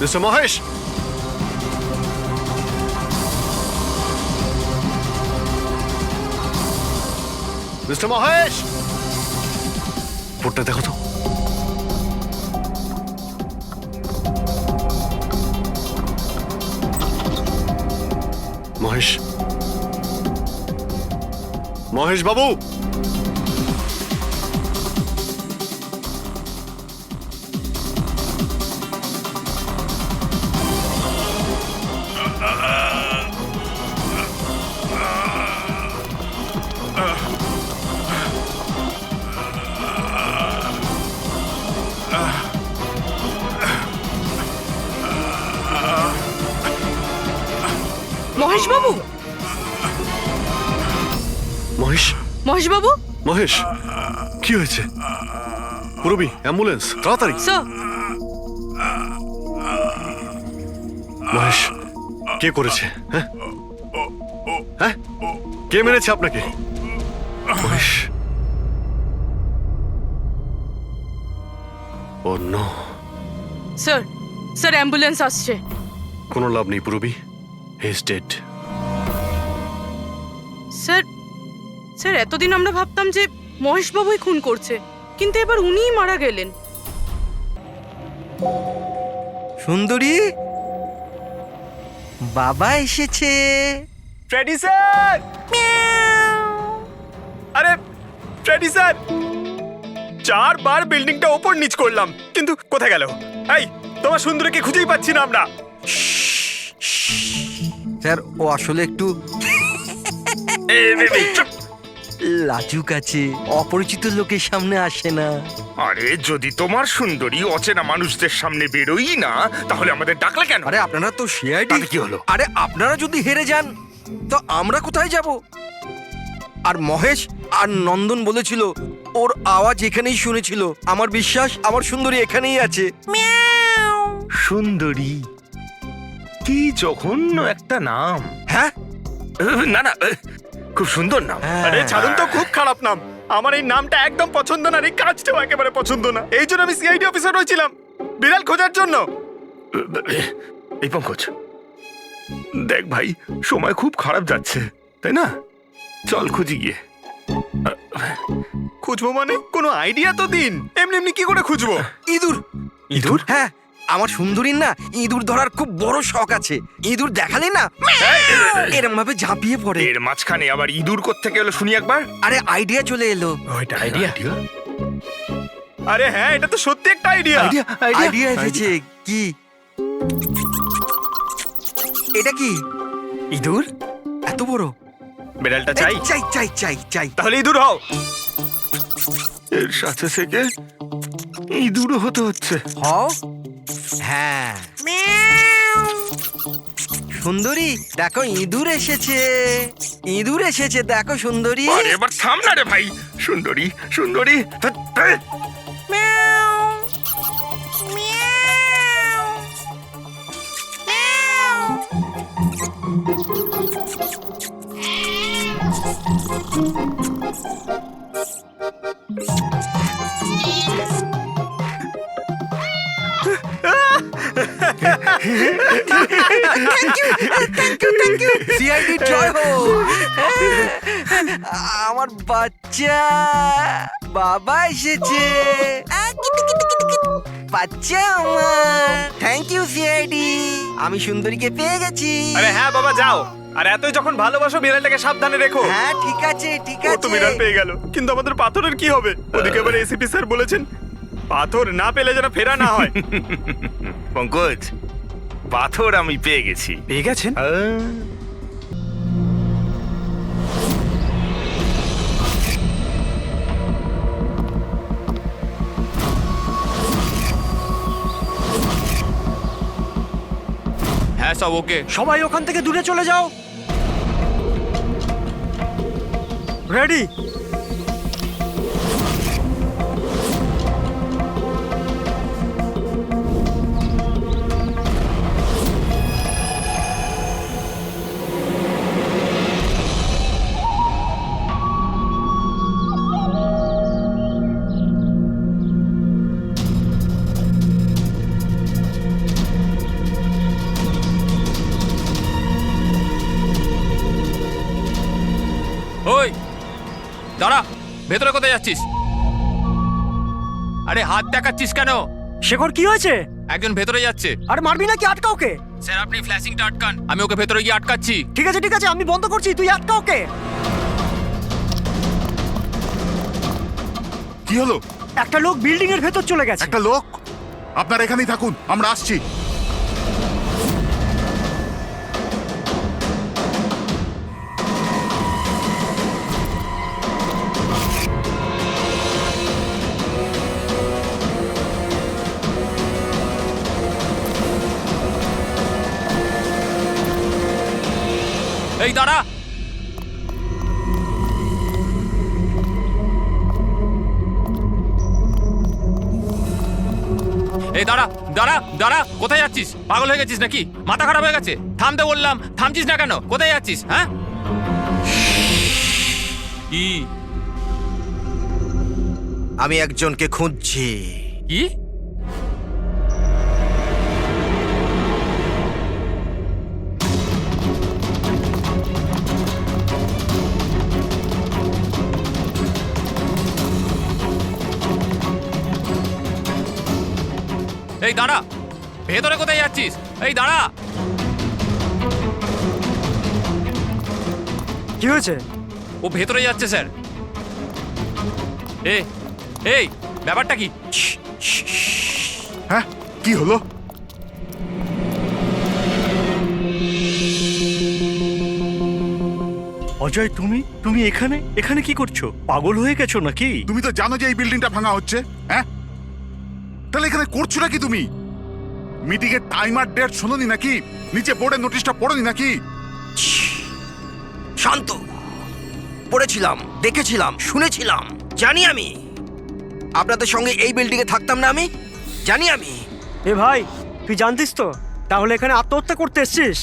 Mister Mahesh, mister Mahesh, রিপোর্টটা দেখো তো। মহেশ, মহেশ বাবু, মহেশ বাবু, মহেশ, মহেশ বাবু, মহেশ, কি হয়েছে? পুরবি, অ্যাম্বুলেন্স, তাড়াতাড়ি। স্যার। মহেশ, কে করেছে? হ্যাঁ হ্যাঁ, কে মেরেছে আপনাকে? মহেশ, ও নো। স্যার, স্যার অ্যাম্বুলেন্স আসছে। কোনো লাভ নেই পুরবি, he is dead. Sir, sir এতদিন আমরা ভাবতাম যে মহেশ বাবুই খুন করছে, কিন্তু এবার উনিই মারা গেলেন। সুন্দরী, বাবা এসেছে। Freddie sir! আরে ফ্রেডি স্যার, 4 বার বিল্ডিংটা ওপর নিচ করলাম, কিন্তু কোথায় গেল? এই, তোমার সুন্দরীকে খুঁজেই পাচ্ছি না আমরা। স্যার, ও আসলে একটু লাজুক আছে, অপরিচিত লোকের সামনে আসে না। আরে যদি তোমার সুন্দরী অচেনা মানুষদের সামনে বেরোই না, তাহলে আমাদের ডাকলে কেন? আরে আপনারা তো সিআইডি। তাতে কি হলো? আরে আপনারা যদি হেরে যান তো আমরা কোথায় যাব? আর মহেশ আর নন্দন বলেছিল ওর আওয়াজ এখানেই শুনেছিল। আমার বিশ্বাস আমার সুন্দরী এখানেই আছে। সুন্দরী, কি জঘন্য একটা নাম। হ্যাঁ, না না, খুব সুন্দর নাম। আরে ছাড়ুন তো, খুব খারাপ নাম। আমার এই নামটা একদম পছন্দ না, এই কাজটাও একেবারে পছন্দ না। এই জন্য আমি সিআইডি অফিসার হয়েছিলাম, বিড়াল খোঁজার জন্য। এই পঙ্কজ, দেখ ভাই, সময় খুব খারাপ যাচ্ছে, তাই না? চল খুঁজি গিয়ে। খুঁজবো মানে? কোনো আইডিয়া তো দিন। এমনি এমনি কি করে খুঁজবো? ইঁদুর। ইঁদুর? হ্যাঁ, আমার সুন্দরীর না ইঁদুর ধরার খুব বড় শখ আছে। ইঁদুর দেখালে না এরম ভাবে ঝাঁপিয়ে পড়ে। এর মাঝখানে আবার ইঁদুর কোত্থেকে এলো শুনি একবার। আরে আইডিয়া চলে এলো। ওইটা আইডিয়া? আরে হ্যাঁ, এটা তো সত্যি একটা আইডিয়া। আইডিয়া এসেছে। কি এটা? কি ইঁদুর? এত বড়? বিড়ালটা চাই? চাই চাই চাই চাই। তাহলে ইঁদুর হও। এর সাথে থেকে ইঁদুরও হতে হচ্ছে। হও। হ্যাঁ, সুন্দরী দেখো, ইঁদুর এসেছে। ইঁদুর এসেছে, দেখো সুন্দরী। আরে এবার থাম না রে ভাই। সুন্দরী, সুন্দরী, ধ্যাৎ, ধ্যাৎ। সিআইডি জয় হোক। আমার বাচ্চা বাবা এসেছে। বাচ্চা আমার। থ্যাংক ইউ সিআইডি, আমি সুন্দরীকে পেয়ে গেছি। আরে হ্যাঁ বাবা, যাও। আর এতই যখন ভালোবাসো, বিড়ালটাকে সাবধানে রেখো। হ্যাঁ ঠিক আছে ঠিক ও তো আছে। বিড়াল পেয়ে গেল, কিন্তু আমাদের পাথরের কি হবে? ওদিকে এবার এসিপি স্যার বলেছেন পাথর না পেলে যেন ফেরা না হয়। পঙ্কজ, পাথর আমি পেয়ে গেছি। পেয়ে গেছেন? হ্যাঁ সব ওকে। সবাই ওখান থেকে দূরে চলে যাও। রেডি? দাঁড়া, ভেতরে কোথায় যাচ্ছিস? আরে হাত দেখাচ্ছিস কেন? শেখর কি হয়েছে? একজন ভেতরে যাচ্ছে। আরে মারবি নাকি? আটকা ওকে। স্যার আপনি ফ্ল্যাশিংটা আটকান, আমি ওকে ভেতরে গিয়ে আটকাচ্ছি। ঠিক আছে ঠিক আছে, আমি বন্ধ করছি, তুই আটকা ওকে। কি হলো? একটা লোক বিল্ডিং এর ভেতর চলে গেছে। একটা লোক? আপনারা এখানেই থাকুন, আমরা আসছি। এই দাঁড়া, এই দাঁড়া দাঁড়া দাঁড়া, কোথায় যাচ্ছিস? পাগল হয়ে গেছিস নাকি? মাথা খারাপ হয়ে গেছে? থামতে বললাম, থামছিস না কেন? কোথায় যাচ্ছিস? হ্যাঁ কি? আমি একজনকে খুঁজছি। কি? এই দাঁড়া, ভেতরে কোথায় যাচ্ছিস? এই দাঁড়া। কি হয়েছে? ও ভেতরে যাচ্ছে স্যার। এই ব্যাপারটা কি? হ্যাঁ, কি হলো? অজয়, তুমি তুমি এখানে এখানে কি করছো? পাগল হয়ে গেছো নাকি? তুমি তো জানো যে এই বিল্ডিংটা ভাঙা হচ্ছে। হ্যাঁ, তাহলে এখানে করছো নাকি তুমি? মিটিং এর টাইম আর ডেট শোনোনি নাকি? নিচে বোর্ডের নোটিশটা পড়োনি নাকি? শান্ত। পড়েছিলাম, দেখেছিলাম, শুনেছিলাম। জানি আমি আপনাদের সঙ্গে এই বিল্ডিং এ থাকতাম না। আমি জানি। আমি এ ভাই, তুই জানতিস তো? তাহলে এখানে আত্মহত্যা করতে এসেছিস?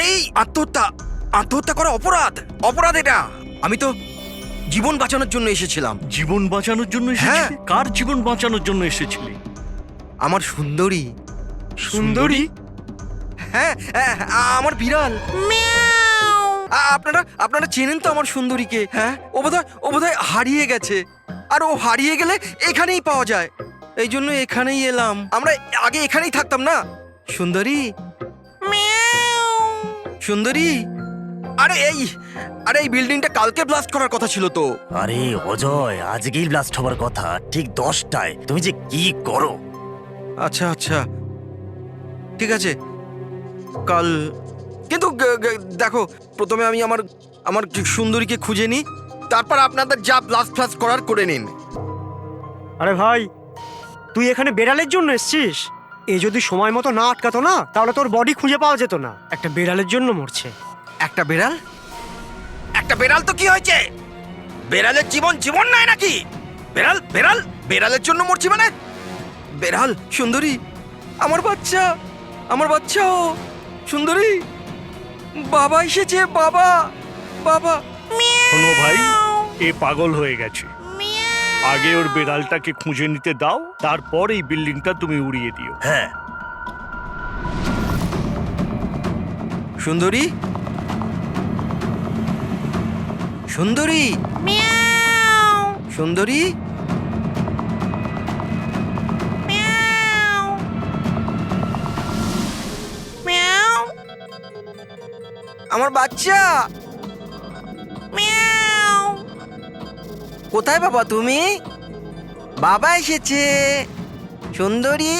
এই আত্মহত্যা করা অপরাধ। অপরাধ এটা। আমি তো জীবন বাঁচানোর জন্য এসেছিলাম। জীবন বাঁচানোর জন্য হ্যাঁ। এসেছিলে? কার জীবন বাঁচানোর জন্য এসেছিলি? আমার সুন্দরী। সুন্দরী? হ্যাঁ, আমার বিড়াল। আপনারা চেনেন তো আমার সুন্দরীকে? হ্যাঁ, ও বোধহয় হারিয়ে গেছে। আর ও হারিয়ে গেলে এখানেই পাওয়া যায়। এই জন্য এখানেই এলাম। আমরা আগে এখানেই থাকতাম না। সুন্দরী, সুন্দরী। আরে এই বিল্ডিংটা কালকে ব্লাস্ট করার কথা ছিল তো। আরে অজয়, আজকেই ব্লাস্ট হবার কথা, ঠিক 10টায়। তুমি যে কি করো! আচ্ছা, ঠিক আছে, কাল। কিন্তু দেখো, প্রথমে আমি আমার সুন্দরীকে খুঁজে নিই, তারপর আপনাদের যা ব্লাস্ট ফ্লাস্ট করার করে নিন। আরে ভাই, তুই এখানে বেড়ালের জন্য এসেছিস? এ যদি সময় মতো না আটকাতো না, তাহলে তোর বডি খুঁজে পাওয়া যেত না। একটা বেড়ালের জন্য মরছে। একটা বেড়াল তো কি হয়েছে? বেড়ালের জীবন নয় নাকি? বেড়ালের জন্য মরছি মানে? বেড়াল, সুন্দরী, আমার বাচ্চা ও সুন্দরী। বাবা এসেছে, বাবা। শোনো ভাই, এ পাগল হয়ে গেছে। আগে ওর বেড়ালটাকে খুঁজে নিতে দাও, তারপর এই বিল্ডিংটা তুমি উড়িয়ে দিও। হ্যাঁ, সুন্দরী, সুন্দরী, সুন্দরী। আমার বাচ্চা। কোথায় বাবা তুমি? বাবা এসেছে। সুন্দরী,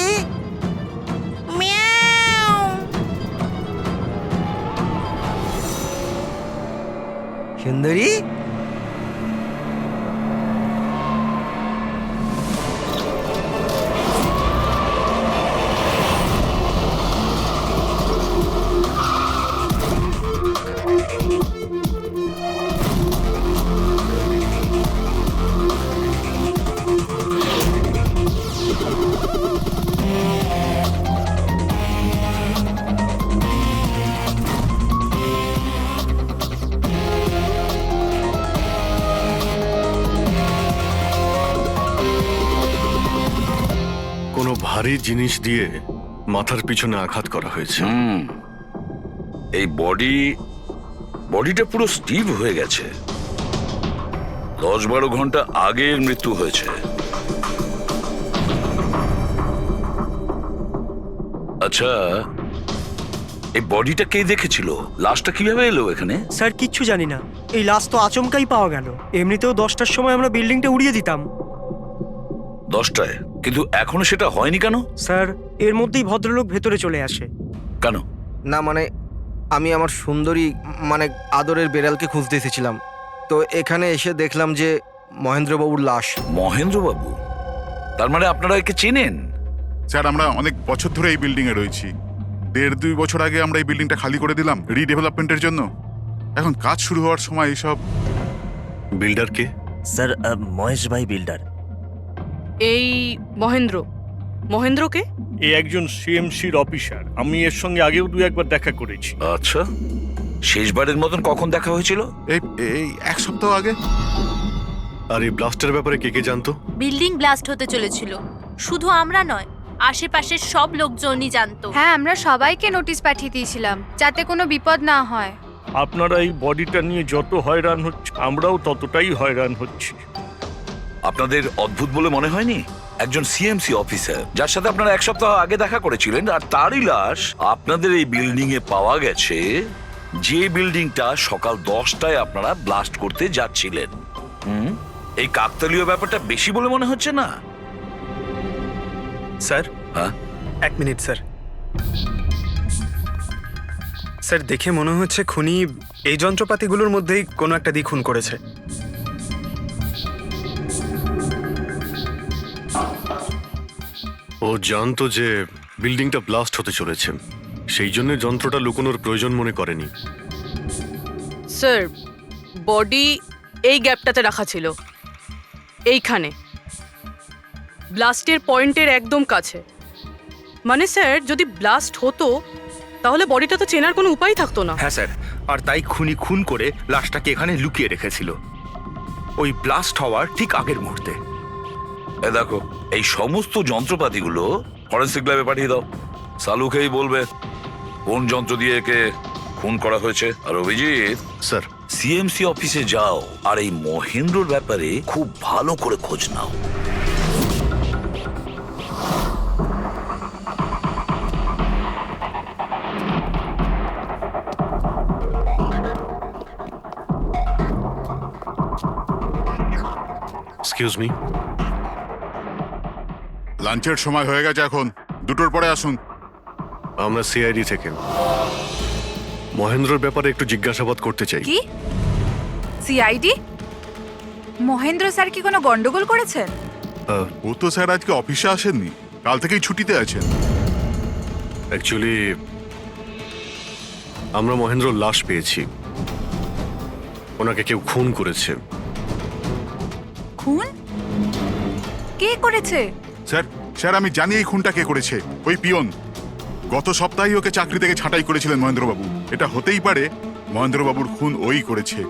সুন্দরী। কোনো ভারী জিনিস দিয়ে মাথার পিছনে আঘাত করা হয়েছে। এই বডিটা পুরো স্টিভ হয়ে গেছে। 10-12 ঘন্টা আগের মৃত্যু হয়েছে। আচ্ছা, এই বডিটা কে দেখেছিল? লাশটা কিভাবে এলো এখানে? স্যার কিচ্ছু জানি না, এই লাশ তো আচমকাই পাওয়া গেল। এমনিতেও 10টার সময় আমরা বিল্ডিংটা উড়িয়ে দিতাম। 10টায়? কিন্তু এখনো সেটা হয়নি কেন? স্যার এর মধ্যেই ভদ্রলোক ভেতরে চলে আসে। কেন? না মানে আমি আমার সুন্দরী মানে আদরের বেড়ালকে খুঁজতে এসেছিলাম, তো এখানে এসে দেখলাম যে মহেন্দ্রবাবুর লাশ। মহেন্দ্রবাবু? তার মানে আপনারা একে চেনেন? স্যার আমরা অনেক বছর ধরে এই বিল্ডিং এ রয়েছি। 1.5-2 বছর আগে আমরা এই বিল্ডিংটা খালি করে দিলাম রিডেভেলপমেন্টের জন্য। এখন কাজ শুরু হওয়ার সময় এইসব। বিল্ডারকে? স্যার মহেশ ভাই বিল্ডার। এই মহেন্দ্র, মহেন্দ্রকে? এ একজন সিএমসির অফিসার, আমি এর সঙ্গে আগেও 2-1বার দেখা করেছি। আচ্ছা, শেষবারের মতন কখন দেখা হয়েছিল? এই এই 1 সপ্তাহ আগে। আর এই ব্লাস্টের ব্যাপারে কে কে জানতো? বিল্ডিং ব্লাস্ট হতে চলেছিল, শুধু আমরা নয়, আশেপাশের সব লোকজনই জানতো। হ্যাঁ, আমরা সবাইকে নোটিশ পাঠিয়ে দিয়েছিলাম যাতে কোনো বিপদ না হয়। আপনারা এই বডিটা নিয়ে যত হয়রান হচ্ছে, আমরাও ততটাই হয়রান হচ্ছি। আপনাদের অদ্ভুত বলে মনে হয়নি? একজন সিএমসি অফিসার যার সাথে আপনারা 1 সপ্তাহ আগে দেখা করেছিলেন, আর তারই লাশ আপনাদের এই বিল্ডিং এ পাওয়া গেছে, যে বিল্ডিংটা সকাল 10টায় আপনারা ব্লাস্ট করতে যাচ্ছিলেন। এই কাকতালীয় ব্যাপারটা বেশি বলে মনে হচ্ছে না? স্যার, হ্যাঁ? 1 মিনিট স্যার। স্যার দেখে মনে হচ্ছে খুনি এই যন্ত্রপাতিগুলোর মধ্যেই কোনো একটা দিয়ে খুন করেছে। ও জানতো যে বিল্ডিংটা ব্লাস্ট হতে চলেছে, সেই জন্য যন্ত্রটা লুকোনোর প্রয়োজন মনে করেনি। স্যার বডি এই গ্যাপটাতে রাখা ছিল, এইখানে ব্লাস্টের পয়েন্টের একদম কাছে। মানে স্যার যদি ব্লাস্ট হতো তাহলে বডিটা তো চেনার কোনো উপায় থাকতো না। হ্যাঁ স্যার, আর তাই খুনি খুন করে লাশটাকে এখানে লুকিয়ে রেখেছিল ওই ব্লাস্ট হওয়ার ঠিক আগের মুহূর্তে। এ দেখো, এই সমস্ত যন্ত্রপাতিগুলো ফরেনসিক ল্যাবে পাঠিয়ে দাও। সালুকেই বলবে কোন যন্ত্র দিয়ে একে খুন করা হয়েছে। আর অভিজিৎ স্যার, সিএমসি অফিসে যাও আর এই মহেন্দ্রর ব্যাপারে খুব ভালো করে খোঁজ নাও। Excuse me. লাঞ্চের সময় হয়ে গেছে, এখন 2টোর পরে আসুন। আমরা সিআইডি থেকে মহেন্দ্রর ব্যাপারে একটু জিজ্ঞাসাবাদ করতে চাই। কি সিআইডি? মহেন্দ্র স্যার কি কোনো গন্ডগোল করেছেন? ও তো স্যার আজকে অফিসে আসেননি, কাল থেকেই ছুটিতে আছেন। অ্যাকচুয়ালি আমরা মহেন্দ্রর লাশ পেয়েছি, ওনাকে কেউ খুন করেছে। খুন? কে করেছে? স্যার স্যার আমি জানি এই খুনটা কে করেছে। ওই পিয়ন গত সপ্তাহেই ওকে চাকরি থেকে ছাঁটাই করেছিলেন মহেন্দ্রবাবু। এটা হতেই পারে মহেন্দ্রবাবুর খুন ওই করেছে।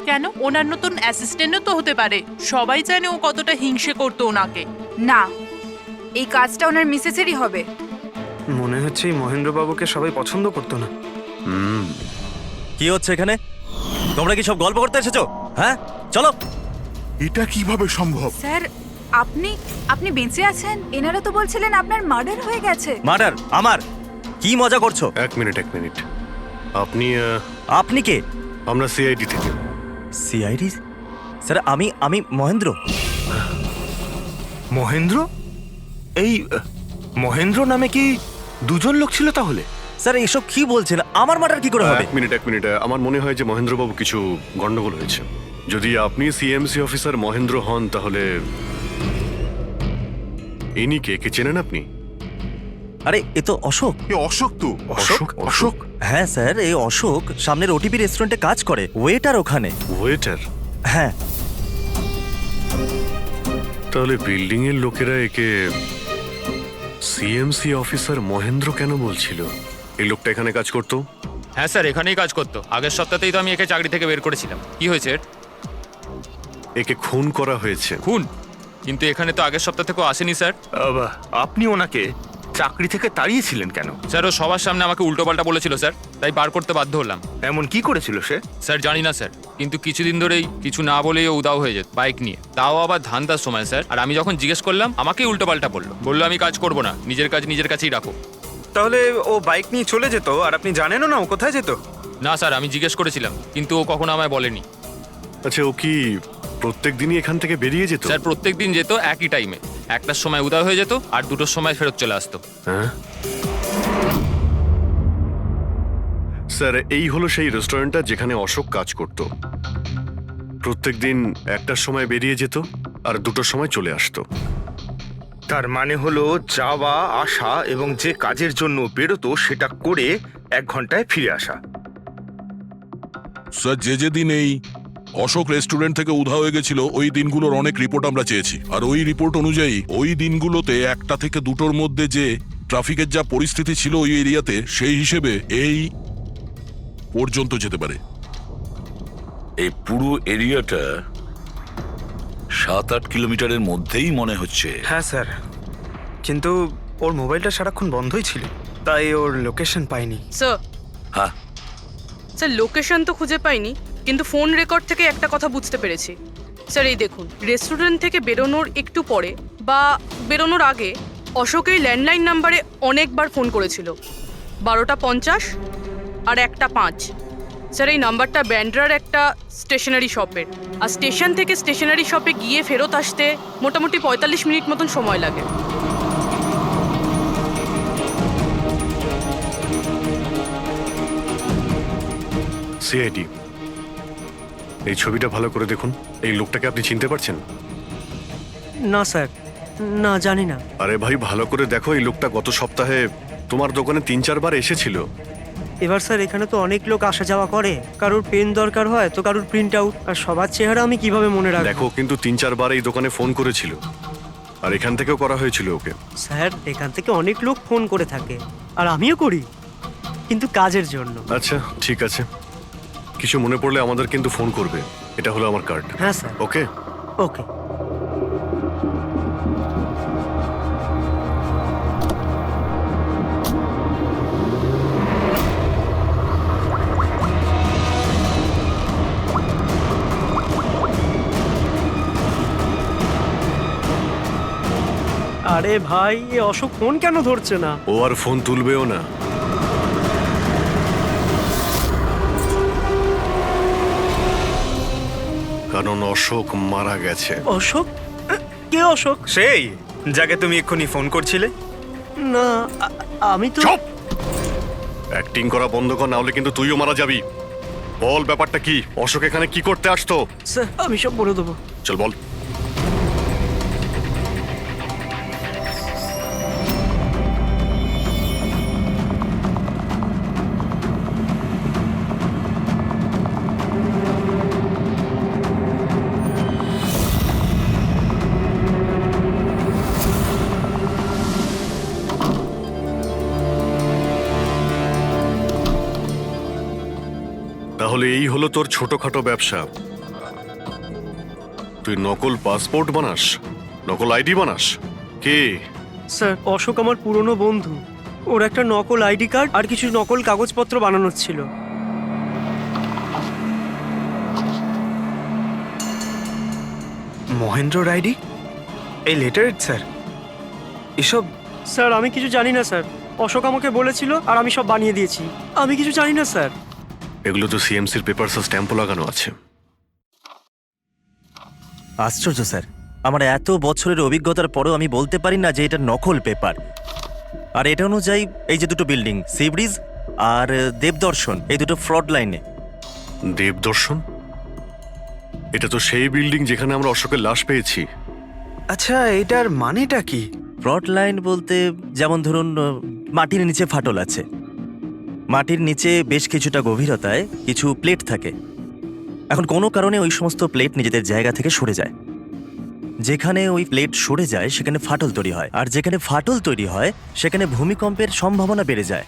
কেন? ওনার নতুন অ্যাসিস্ট্যান্টও তো হতে পারে, সবাই জানে ও কতটা হিংসে করতো ওনাকে। না, এই কাজটা ওনার মিসেসেরই হবে। মনে হচ্ছে এই মহেন্দ্রবাবুকে সবাই পছন্দ করতো না। কি হচ্ছে এখানে? তোমরা কি সব গল্প করতে এসেছো? হ্যাঁ চলো। এটা কিভাবে সম্ভব? স্যার আপনি বেঁচে আছেন? এনারা তো বলছিলেন আপনার মার্ডার হয়ে গেছে। মার্ডার? আমার? কি মজা করছো? এক মিনিট আপনি আপনি কে? আমরা সিআইডি থেকে। সিআইডি? স্যার আমি মহেন্দ্র। মহেন্দ্র? এই মহেন্দ্র নামে কি 2জন লোক ছিল তাহলে? স্যার এসব কি বলছেন? আমার মার্ডার কি করে হবে? এক মিনিট আমার মনে হয় যে মহেন্দ্রবাবু কিছু গন্ডগোল হয়েছে। যদি আপনি সিএমসি অফিসার মহেন্দ্র হন তাহলে ইনি কে চেনেন আপনি? আরে এ তো অশোক। এ অশোক তো। অশোক? হ্যাঁ স্যার, এই অশোক সামনের ওটিপি রেস্টুরেন্টে কাজ করে, ওয়েটার ওখানে। ওয়েটার? হ্যাঁ। তাহলে বিল্ডিং এর লোকেরা একে সিএমসি অফিসার মহেন্দ্র কেন বলছিল? এই লোকটা এখানে কাজ করতো? হ্যাঁ স্যার, এখানেই কাজ করতো। আগের সপ্তাহতেই তো আমি একে চাকরি থেকে বের করেছিলাম। কি হয়েছে? একে খুন করা হয়েছে। খুন? কিন্তু এখানে তো আগের সপ্তাহ থেকেও আসেনি স্যার। আপনি ওনাকে চাকরি থেকে তাড়িয়েছিলেন কেন? স্যার ও সবার সামনে আমাকে উল্টোপাল্টা বলেছিল স্যার, তাই বার করতে বাধ্য হলাম। এমন কি করেছিল সে? স্যার জানি না স্যার, কিন্তু কিছুদিন ধরেই কিছু না বলেই ও উদাও হয়ে যেত বাইক নিয়ে, তাও আবার ধান্দার সময় স্যার। আর আমি যখন জিজ্ঞেস করলাম আমাকেই উল্টোপাল্টা বললো আমি কাজ করব না, নিজের কাজ নিজের কাছেই রাখো। তাহলে ও বাইক নিয়ে চলে যেত আর আপনি জানেনও না ও কোথায় যেত? না স্যার, আমি জিজ্ঞেস করেছিলাম কিন্তু ও কখনো আমায় বলেনি। আচ্ছা, ও কি প্রত্যেক দিনই এখান থেকে বেরিয়ে যেত? স্যার প্রত্যেক দিন যেত একই টাইমে, 1টার সময় উদয় হয়ে যেত আর 2টোর সময় ফেরত চলে আসতো। হ্যাঁ স্যার, এই হলো সেই রেস্টুরেন্টটা যেখানে অশোক কাজ করত। প্রত্যেকদিন 1টার সময় বেরিয়ে যেত আর 2টোর সময় চলে আসতো। তার মানে হলো যাওয়া আসা এবং যে কাজের জন্য বেরোতো সেটা করে 1 ঘন্টায় ফিরে আসা। স্যার, যে দিন এই অশোক রেস্টুরেন্ট থেকে উধাও হয়ে গেছিল ওই দিনগুলোর অনেক রিপোর্ট আমরা চেয়েছি, আর ওই রিপোর্ট অনুযায়ী ওই দিনগুলোতে 1টা থেকে 2টোর মধ্যে যে ট্রাফিকের যা পরিস্থিতি ছিল ওই এরিয়াতে, সেই হিসেবে এই পর্যন্ত যেতে পারে। এই পুরো এরিয়াটা 7-8 কিলোমিটারের মধ্যেই মনে হচ্ছে। হ্যাঁ স্যার, কিন্তু ওর মোবাইলটা সারাক্ষণ বন্ধই ছিল, তাই ওর লোকেশন পাইনি। স্যার হ্যাঁ স্যার, লোকেশন তো খুঁজে পাইনি, কিন্তু ফোন রেকর্ড থেকে একটা কথা বুঝতে পেরেছি। স্যার এই দেখুন, রেস্টুরেন্ট থেকে বেরোনোর একটু পরে বা বেরোনোর আগে অশোক এই ল্যান্ডলাইন নাম্বারে অনেকবার ফোন করেছিল, 12টা 50 আর 1টা 5। স্যার এই নাম্বারটা ব্যান্ড্রার একটা স্টেশনারি শপের, আর স্টেশন থেকে স্টেশনারি শপে গিয়ে ফেরত আসতে মোটামুটি 45 মিনিট মতন সময় লাগে। সিআইডি, এই ছবিটা ভালো করে দেখুন। এই লোকটাকে আপনি চিনতে পারছেন? না স্যার, না জানি না। আরে ভাই, ভালো করে দেখো, এই লোকটা গত সপ্তাহে তোমার দোকানে 3-4 বার এসেছিল। এবার স্যার এখানে তো অনেক লোক আসা যাওয়া করে, কারোর পেন দরকার হয় তো কারোর প্রিন্ট আউট, আর সবার চেহারা আমি কিভাবে মনে রাখবো? দেখো, কিন্তু 3-4 বার এই দোকানে ফোন করেছিল, আর এখান থেকেও করা হয়েছিল ওকে। স্যার এখান থেকে অনেক লোক ফোন করে থাকে, আর আমিও করি, কিন্তু কাজের জন্য। আচ্ছা ঠিক আছে, কিছু মনে পড়লে আমাদের কিন্তু ফোন করবে। এটা হলো আমার কার্ড। হ্যাঁ স্যার। ওকে ওকে। আরে ভাই, এ অশোক ফোন কেন ধরছে না? ও আর ফোন তুলবেও না। কারণ অশোক মারা গেছে। অশোক? কে অশোক? সেই যাকে তুমি এক্ষুনি ফোন করছিলে। না, আমি তো। চুপ! অ্যাক্টিং করা বন্ধ কর, না হলে কিন্তু তুইও মারা যাবি। বল ব্যাপারটা কি? অশোক এখানে কি করতে আসতো? স্যার আমি সব বলে দেবো। চল বল। তাহলে এই হলো তোর ছোটখাটো ব্যবসা। তুই নকল পাসপোর্ট বানাস, নকল আইডি বানাস। কে? স্যার অশোক আমার পুরনো বন্ধু, ওর একটা নকল আইডি কার্ড আর কিছু নকল কাগজপত্র বানানোর ছিল। মহেন্দ্রর আইডি, এই লেটারেড স্যার, এসব। স্যার আমি কিছু জানি না স্যার, অশোক আমাকে বলেছিল আর আমি সব বানিয়ে দিয়েছি। আমি কিছু জানি না স্যার। এগুলো তো সিএমসির পেপারস স্ট্যাম্পও লাগানো আছে। আশ্চর্য স্যার, আমার এত বছরের অভিজ্ঞতার পরেও আমি বলতে পারি না যে এটা নকল পেপার। আর এটা অনুযায়ী এই যে দুটো বিল্ডিং, সি ব্রিজ আর দেবদর্শন, এই দুটো ফ্রড লাইনে। দেবদর্শন? এটা তো সেই বিল্ডিং যেখানে আমরা অশোকের লাশ পেয়েছি। আচ্ছা, এটার মানেটা কি? ফ্রড লাইন বলতে যেমন ধরুন মাটির নিচে ফাটল আছে, মাটির নিচে বেশ কিছুটা গভীরতায় কিছু প্লেট থাকে। এখন কোনো কারণে ওই সমস্ত প্লেট নিজেদের জায়গা থেকে সরে যায়। যেখানে ওই প্লেট সরে যায় সেখানে ফাটল তৈরি হয়, আর যেখানে ফাটল তৈরি হয় সেখানে ভূমিকম্পের সম্ভাবনা বেড়ে যায়।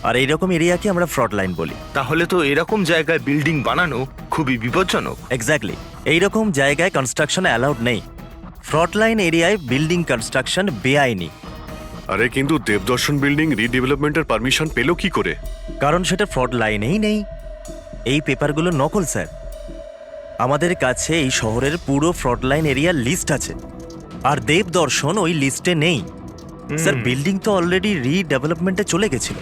আর এইরকম এরিয়াকে আমরা ফ্রড লাইন বলি। তাহলে তো এরকম জায়গায় বিল্ডিং বানানো খুবই বিপজ্জনক। এক্স্যাক্টলি, এইরকম জায়গায় কনস্ট্রাকশন অ্যালাউড নেই। ফ্রড লাইন এরিয়ায় বিল্ডিং কনস্ট্রাকশন বেআইনি। আরে কিন্তু দেবদর্শন বিল্ডিং রিডেভেলপমেন্টের পারমিশন পেলো কি করে? কারণ সেটা ফ্রড লাইনেই নেই। এই পেপারগুলো নকল স্যার। আমাদের কাছে এই শহরের পুরো ফ্রড লাইন এরিয়ার লিস্ট আছে, আর দেবদর্শন ওই লিস্টে নেই। স্যার বিল্ডিং তো অলরেডি রিডেভেলপমেন্টে চলে গেছিল।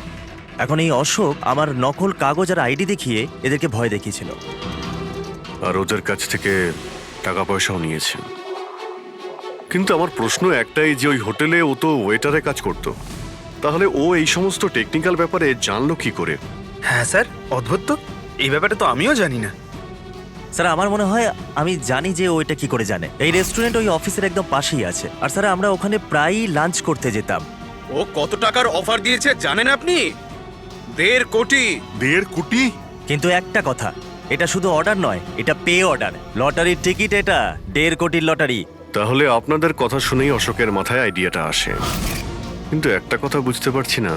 এখন এই অশোক আমার নকল কাগজ আর আইডি দেখিয়ে এদেরকে ভয় দেখিয়েছিল। আর ওদের কাছ থেকে টাকা পয়সাও নিয়েছে। কিন্তু আমার প্রশ্ন একটাই যে ওই হোটেলে ও তো ওয়েটারে কাজ করতো, তাহলে ও এই সমস্ত টেকনিক্যাল ব্যাপারে জানলো কি করে? হ্যাঁ স্যার, অদ্ভুত তো, এই ব্যাপারে তো আমিও জানি না। স্যার আমার মনে হয় আমি জানি যে ও এটা কি করে জানে। এই রেস্টুরেন্ট ওই অফিসের একদম পাশেই আছে, আর স্যার আমরা ওখানে প্রায়ই লাঞ্চ করতে যেতাম। ও কত টাকার অফার দিয়েছে জানেন আপনি? 1.5 কোটি। 1.5 কোটি? কিন্তু একটা কথা, এটা শুধু অর্ডার নয়, এটা পে অর্ডার। লটারির টিকিট এটা, 1.5 কোটির লটারি। তাহলে আপনাদের কথা শুনেই অশোকের মাথায় আইডিয়াটা আসে। কিন্তু একটা কথা বুঝতে পারছি না,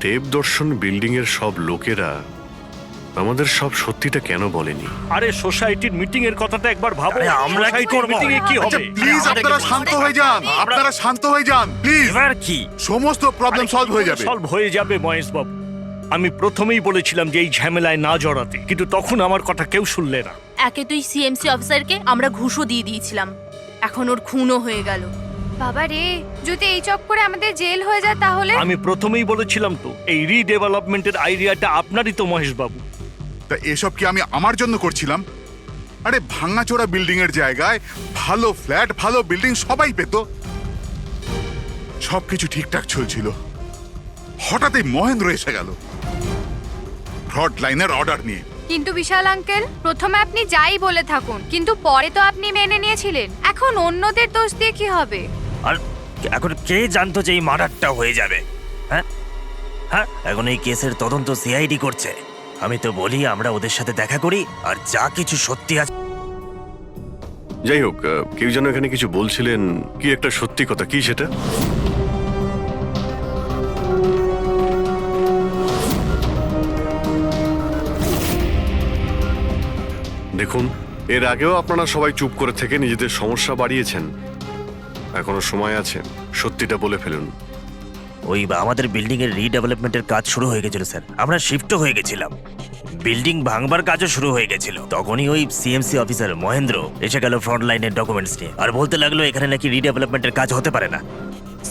দেবদর্শন বিল্ডিং এর সব লোকেরা আমাদের সব সত্যিটা কেন বলেনি? আরে সোসাইটির মিটিং এর কথাটা একবার ভাবো। আরে আমরা কি করব? মিটিং এ কি হবে? প্লিজ আপনারা শান্ত হয়ে যান, আপনারা শান্ত হয়ে যান প্লিজ। এবার কি? সমস্ত প্রবলেম সলভ হয়ে যাবে। সলভ হয়ে যাবে মহেশ বাবু। আমি প্রথমেই বলেছিলাম যে এই ঝামেলায় না জড়াতে, কিন্তু তখন আমার কথা কেউ শুনলে না। একে তুই সিএমসি অফিসারকে আমরা ঘুষও দিয়ে দিয়েছিলাম, এখন ওর খুনও হয়ে গেল। বাবা রে, যদি এই চক্করে আমাদের জেল হয়ে যায় তাহলে? আমি প্রথমেই বলেছিলাম তো, এই রিডেভেলপমেন্টের আইডিয়াটা আপনারই তো মহেশ বাবু। তা এসব কি আমি আমার জন্য করছিলাম? আরে ভাঙাচোরা বিল্ডিং এর জায়গায় ভালো ফ্ল্যাট, ভালো বিল্ডিং সবাই পেত। সবকিছু ঠিকঠাক চলছিল, হঠাৎই মহেন্দ্র এসে গেল ফ্রড লাইনের অর্ডার নিয়ে। কিন্তু বিশাল আঙ্কেল, প্রথমে আপনি যাই বলে থাকুন, কিন্তু পরে তো আপনি মেনে নিয়েছিলেন। এখন অন্যদের দোষ দিয়ে কি হবে? আর এখন কে জানতো যে এই মার্ডারটা হয়ে যাবে? হ্যাঁ হ্যাঁ, এখন এই কেসের তদন্ত সিআইডি করছে। আমি তো বলি আমরা ওদের সাথে দেখা করি, আর যা কিছু সত্যি আছে। যাই হোক, কেউ যেন এখানে কিছু বলছিলেন, কি একটা সত্যি কথা, কি সেটা? দেখুন, এর আগেও আপনারা সবাই চুপ করে থেকে নিজেদের সমস্যা বাড়িয়েছেন। এখনো সময় আছে, সত্যিটা বলে ফেলুন। ওই আমাদের বিল্ডিং এর রিডেভেলপমেন্টের কাজ শুরু হয়ে গেছিল স্যার। আমরা শিফটও হয়ে গেছিলাম, বিল্ডিং ভাঙবার কাজও শুরু হয়ে গেছিল। তখনই ওই সিএমসি অফিসার মহেন্দ্র এসে গেল ফ্রন্ট লাইনের ডকুমেন্টস নিয়ে, আর বলতে লাগলো এখানে নাকি রিডেভেলপমেন্টের কাজ হতে পারে না।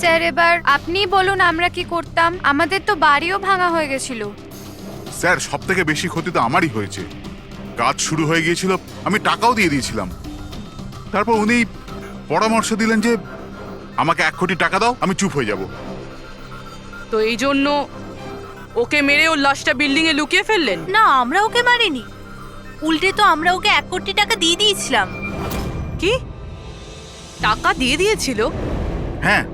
স্যার এবার আপনি বলুন আমরা কি করতাম? আমাদের তো বাড়িও ভাঙা হয়ে গেছিল। স্যার সব থেকে বেশি ক্ষতি তো আমারই হয়েছে। কাজ শুরু হয়ে গিয়েছিল, আমি টাকাও দিয়ে দিয়েছিলাম। তারপর উনি পরামর্শ দিলেন যে আমাকে 1 কোটি টাকা দাও, আমি চুপ হয়ে যাব। তো এই জন্য ওকে মেরে ওর লাশটা বিল্ডিং এ লুকিয়ে ফেললেন? না, আমরা ওকে মারিনি, উল্টে তো আমরা ওকে 1 কোটি টাকা দিয়ে দিয়েছিলাম। কি টাকা দিয়ে দিয়েছিল? হ্যাঁ,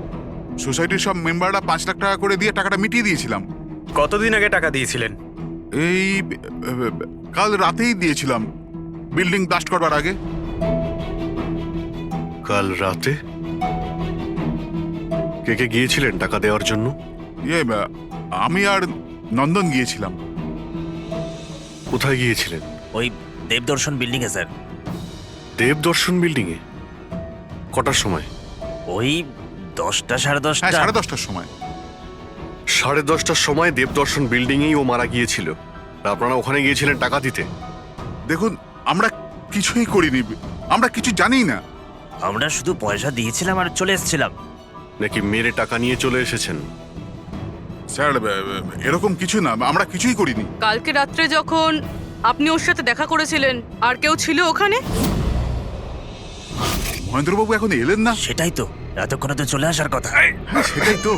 সোসাইটির সব মেম্বাররা 5 লাখ টাকা করে দিয়ে টাকাটা মিটিয়ে দিয়েছিলাম। কতদিন আগে টাকা দিয়েছিলেন? এই কাল রাতেই দিয়েছিলাম, বিল্ডিং ব্লাস্ট করবার আগে। কাল রাতে? কে কে গিয়েছিলেন টাকা দেওয়ার জন্য? আমি আর নন্দন গিয়েছিলাম। কোথায় গিয়েছিলেন? ওই দেবদর্শন বিল্ডিং এ স্যার। দেবদর্শন বিল্ডিং এ? কটার সময়? ওই 10টা সাড়ে 10টা। হ্যাঁ, 10:30টার সময়। 10:30টার সময় দেবদর্শন বিল্ডিং এই ও মারা গিয়েছিল। আপনারা ওখানে গিয়েছিলেন টাকা দিতে? দেখুন, আমরা কিছুই করিনি, আমরা কিছু জানি না। আমরা শুধু পয়সা দিয়েছিলাম আর চলে এসেছিলাম। নাকি মেরে টাকা নিয়ে চলে এসেছেন? স্যার এরকম কিছু না, আমরা কিছুই করিনি। কালকে রাত্রে যখন আপনি ওর সাথে দেখা করেছিলেন, আর কেউ ছিল ওখানে? মহেন্দ্রবাবু এখন এলেন না। সেটাই তো, এতক্ষণে তো চলে আসার কথা। হ্যাঁ সেটাই তো।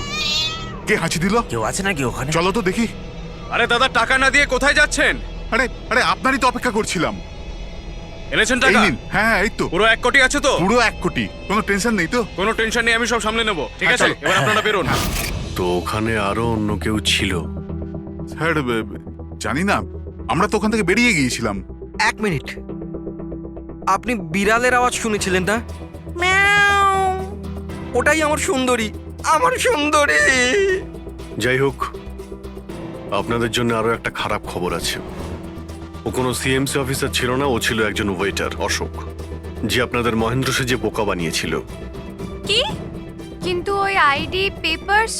কে হাঁচি দিল? কেউ আছে নাকি ওখানে? চলো তো দেখি। আরে দাদা, টাকা না দিয়ে কোথায় যাচ্ছেন? আরে আরে আপনারই তো অপেক্ষা করছিলাম। এনেছেন এই টাকা? নিন। হ্যাঁ এই তো। পুরো 1 কোটি আছে তো? পুরো 1 কোটি, কোনো টেনশন নেই তো? কোনো টেনশন নেই, আমি সব সামলে নেব। ঠিক হ্যাঁ, আছে, চলো। এবার আপনারা বেরোন। তো ওখানে আরো অন্য কেউ ছিল? স্যার জানি না, আমরা তো ওখান থেকে বেরিয়ে গিয়েছিলাম। 1 মিনিট, আপনি বিড়ালের আওয়াজ শুনেছিলেন না? ওটাই আমার সুন্দরী, আমার সুন্দরী। যাই হোক, আপনাদের জন্য আরো একটা খারাপ খবর আছে। ও কোনো সিএমসি অফিসার ছিল না, ও ছিল একজন ওয়েটার, অশোক, যে আপনাদের মহেন্দ্র সেজে বোকা বানিয়েছিল। কি? কিন্তু ওই আইডি পেপারস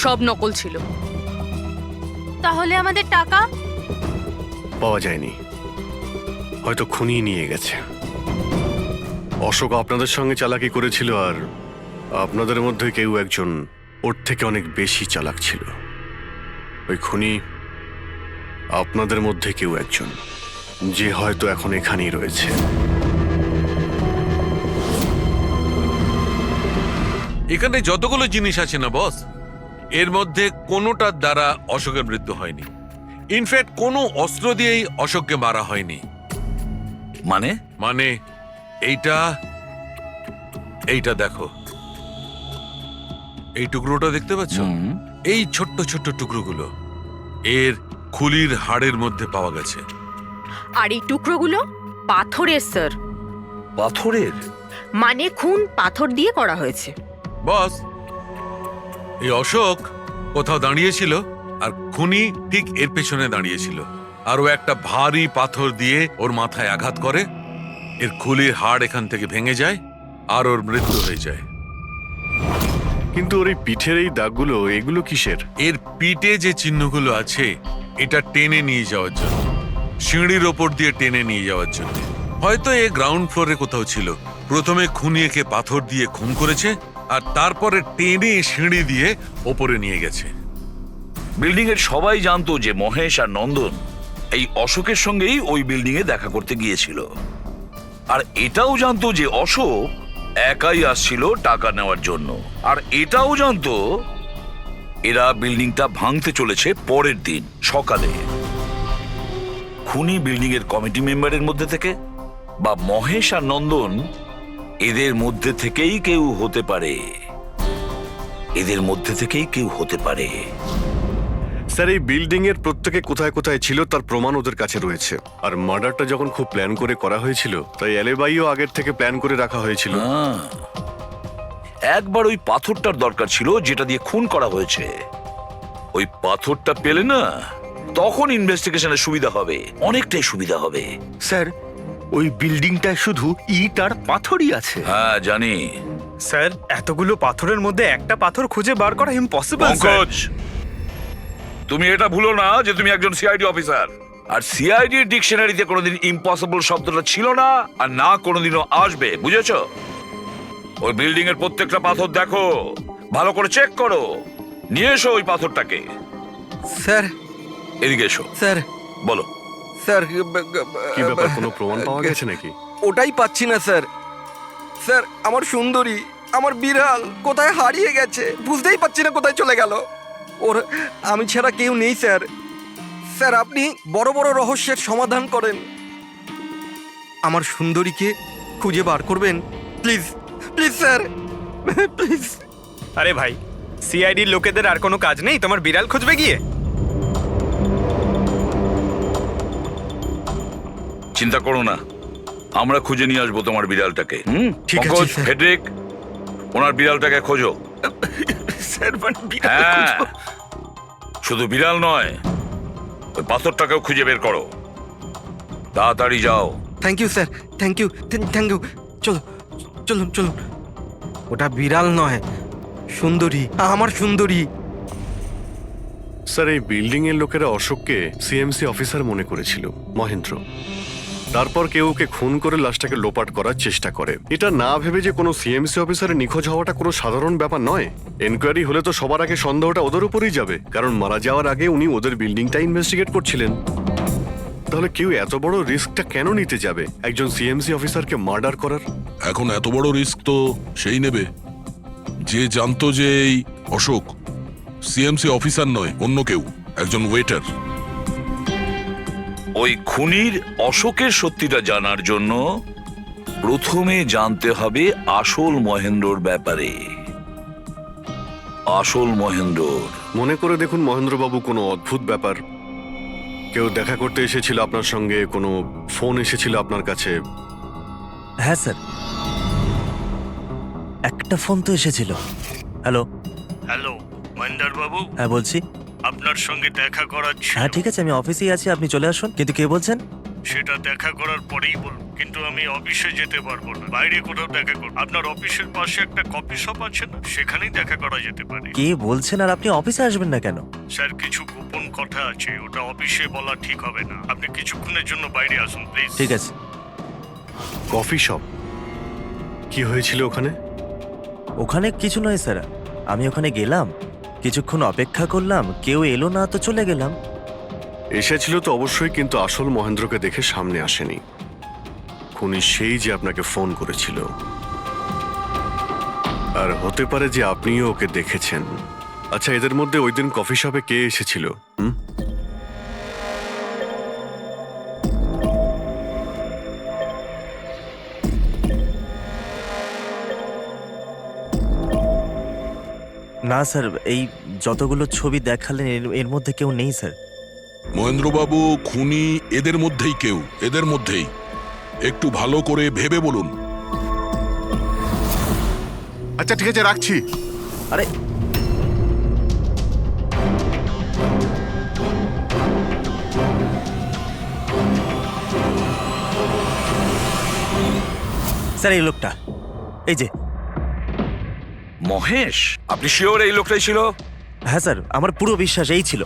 সব নকল ছিল। তাহলে আমাদের টাকা? পাওয়া যায়নি, হয়তো খুনি নিয়ে গেছে। অশোক আপনাদের সঙ্গে চালাকি করেছিল, আর আপনাদের মধ্যে কেউ একজন ওর থেকে অনেক বেশি চালাক ছিল। ওই খুনি আপনাদের মধ্যে কেউ একজন, যে হয়তো এখন এখানেই রয়েছে। এখানে যতগুলো জিনিস আছে না বস, এর মধ্যে কোনোটার দ্বারা অশোকের মৃত্যু হয়নি। ইনফ্যাক্ট কোনো অস্ত্র দিয়েই অশোককে মারা হয়নি। মানে মানে এইটা দেখো, এই টুকরোটা দেখতে পাচ্ছ? এই ছোট্ট ছোট্ট টুকরোগুলো এর খুলির হাড়ের মধ্যে পাওয়া গেছে। আর এই টুকরোগুলো পাথরের স্যার। পাথরের? মানে খুন পাথর দিয়ে করা হয়েছে। বস, এই অশোক কোথাও দাঁড়িয়েছিল আর খুনি ঠিক এর পেছনে দাঁড়িয়েছিল, আর ও একটা ভারী পাথর দিয়ে ওর মাথায় আঘাত করে, এর খুলির হাড় এখান থেকে ভেঙে যায় আর ওর মৃত্যু হয়ে যায়। কিন্তু ওর এই পিঠের এই দাগগুলো, এগুলো কিসের? এর পিঠে যে চিহ্নগুলো আছে, এটা টেনে নিয়ে যাওয়ার জন্য, সিঁড়ির ওপর দিয়ে টেনে নিয়ে যাওয়ার জন্য। হয়তো এ গ্রাউন্ড ফ্লোরে কোথাও ছিল। প্রথমে খুনি একে পাথর দিয়ে খুন করেছে, আর তারপরে টেনে সিঁড়ি দিয়ে ওপরে নিয়ে গেছে। বিল্ডিং এর সবাই জানতো যে মহেশ আর নন্দন এই অশোকের সঙ্গেই ওই বিল্ডিং এ দেখা করতে গিয়েছিল, আর এটাও জানতো যে অশোক একাই আসছিল টাকা নেওয়ার জন্য, আর এটাও জানতো এরা বিল্ডিংটা ভাঙতে চলেছে পরের দিন সকালে। খুনি বিল্ডিং এর কমিটি মেম্বারের মধ্যে থেকে বা মহেশ আর নন্দন এদের মধ্যে থেকেই কেউ হতে পারে, এদের মধ্যে থেকেই কেউ হতে পারে। স্যার, এই বিল্ডিং এর প্রত্যেকে কোথায় কোথায় ছিল তার প্রমাণ ওদের কাছে রয়েছে। আর মার্ডারটা যখন খুব প্ল্যান করে করা হয়েছিল, তাই এলেবাইও আগের থেকে প্ল্যান করে রাখা হয়েছিল। একবার ওই পাথরটার দরকার ছিল যেটা দিয়ে খুন করা হয়েছে। ওই পাথরটা পেলে না, তখন ইনভেস্টিগেশনের সুবিধা হবে, অনেকটাই সুবিধা হবে। স্যার, ওই বিল্ডিংটায় শুধু ইট আর পাথরই আছে। হ্যাঁ জানি স্যার, এতগুলো পাথরের মধ্যে একটা পাথর খুঁজে বার করা ইম্পসিবল। পঙ্কজ, তুমি এটা ভুলো না যে তুমি একজন সিআইডি অফিসার, আর সিআইডি ডিকশনারিতে কোনোদিন ইম্পসিবল শব্দটা ছিল না, আর না কোনোদিনও আসবে, বুঝেছো? ওই বিল্ডিং এর প্রত্যেকটা পাথর দেখো, ভালো করে চেক করো, নিয়ে এসো ওই পাথরটাকে। স্যার, এদিকে এসো। স্যার, বলো। স্যার, কি ব্যাপার, কোনো প্রমাণ পাওয়া গেছে নাকি? ওটাই পাচ্ছি না স্যার। স্যার, আমার সুন্দরী, আমার বিড়াল কোথায় হারিয়ে গেছে, বুঝতেই পারছি না কোথায় চলে গেল। ওর আমি ছাড়া কেউ নেই স্যার। স্যার, আপনি বড় বড় রহস্যের সমাধান করেন, আমার সুন্দরীকে খুঁজে বার করবেন প্লিজ, প্লিজ স্যার, প্লিজ। আরে ভাই, সিআইডির লোকেদের আর কোনো কাজ নেই তোমার বিড়াল খুঁজবে গিয়ে? চিন্তা করো না, আমরা খুঁজে নিয়ে আসবো তোমার বিড়ালটাকে। ঠিক আছে, পঙ্কজ, স্যার। ফেডরিক, ওনার বিড়ালটাকে খোঁজো। স্যার, মানে বিড়াল হ্যাঁ, খুঁজবো? শুধু বিড়াল নয়, ওই পাথরটাকেও খুঁজে বের করো, তাড়াতাড়ি যাও। Thank you sir, thank you, thank you. চলো, চলুন চলুন। ওটা বিড়াল নয়, সুন্দরী, আমার সুন্দরী। স্যার, এই বিল্ডিং এর লোকেরা অশোককে সিএমসি অফিসার মনে করেছিল, মহেন্দ্র। তারপর কেউ ওকে খুন করে লাশটাকে লোপাট করার চেষ্টা করে। এটা না ভেবে যে কোনো সিএমসি অফিসারের নিখোঁজ হওয়াটা কোনো সাধারণ ব্যাপার নয়। এনকোয়ারি হলে তো সবার আগে সন্দেহটা ওদের উপরেই যাবে, কারণ মারা যাওয়ার আগে উনি ওদের বিল্ডিংটা ইনভেস্টিগেট করছিলেন। তাহলে কেউ এত বড় রিস্কটা কেন নিতে যাবে একজন সিএমসি অফিসারকে মার্ডার করার? এখন এত বড় রিস্ক তো সেই নেবে যে জানতো যে এই অশোক সিএমসি অফিসার নয়, অন্য কেউ, একজন ওয়েটার। ওই খুনির অশোকের সত্যিটা জানার জন্য প্রথমে জানতে হবে আসল মহেন্দ্রর ব্যাপারে। আসল মহেন্দ্র মনে করে দেখুন মহেন্দ্রবাবু, কোনো অদ্ভুত ব্যাপার, কেউ দেখা করতে এসেছিল আপনার সঙ্গে, কোনো ফোন এসেছিল আপনার কাছে? হ্যাঁ স্যার, একটা ফোন তো এসেছিল। হ্যালো হ্যালো, মহেন্দ্র বাবু। হ্যাঁ বলছি। আপনার সঙ্গে দেখা করার ছিল। হ্যাঁ ঠিক আছে, আমি অফিসেই আছি, আপনি চলে আসুন। কিন্তু কে বলছেন? সেটা দেখা করার পরেই বলুন, কিন্তু আমি অফিসে যেতে পারবো না, বাইরে কোথাও দেখা করব। আপনার অফিসের পাশে একটা কফি শপ আছে না, সেখানেই দেখা করা যেতে পারে। কে বলছেন? আর আপনি অফিসে আসবেন না কেন? স্যার, কিছু গোপন কথা আছে, ওটা অফিসে বলা ঠিক হবে না। আপনি কিছুক্ষণের জন্য বাইরে আসুন প্লিজ। ঠিক আছে। Coffee shop? কি হয়েছিল ওখানে? ওখানে কিছু নয় স্যার, আমি ওখানে গেলাম, কিছুক্ষণ অপেক্ষা করলাম, কেউ এলো না তো চলে গেলাম। এসেছিল তো অবশ্যই, কিন্তু আসল মহেন্দ্রকে দেখে সামনে আসেনি। খুনি সেই যে আপনাকে ফোন করেছিল, আর হতে পারে যে আপনিও ওকে দেখেছেন। আচ্ছা, এদের মধ্যে ওই দিন কফি শপে কে এসেছিল? না স্যার, এই যতগুলো ছবি দেখালেন এর মধ্যে কেউ নেই স্যার। মহেন্দ্রবাবু, খুনি এদের মধ্যেই কেউ, এদের মধ্যেই। একটু ভালো করে ভেবে বলুন। আচ্ছা ঠিক আছে, রাখছি। আরে স্যার, এই লোকটা, এই যে মহেশ, আপনি শিওর এই লোকটাই ছিল? হ্যাঁ স্যার, আমার পুরো বিশ্বাস এই ছিল।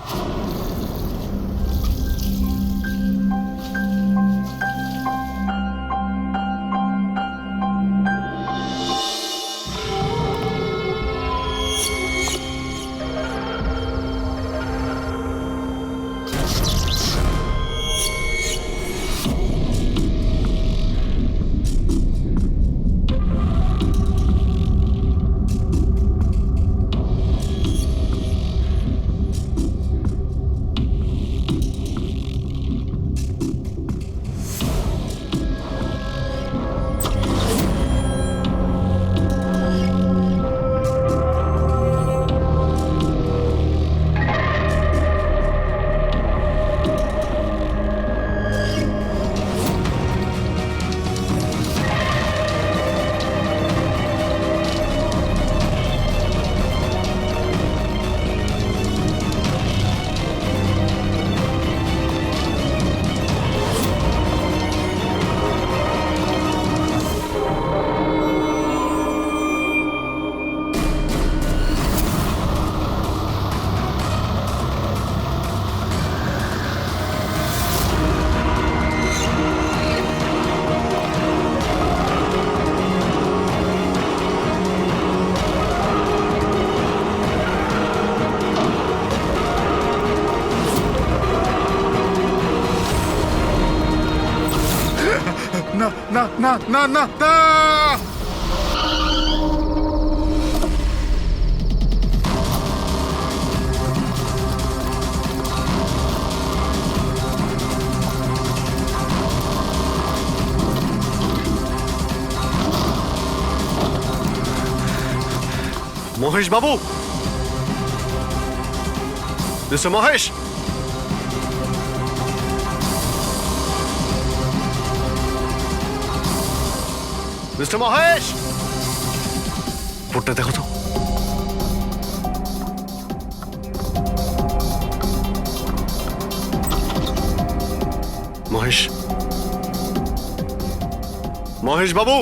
না না না না না না! মহেশ বাবু, মিস্টার মহেশ, মিস্টার মহেশ, ফোনটা দেখো তো। মহেশ, মহেশ বাবু,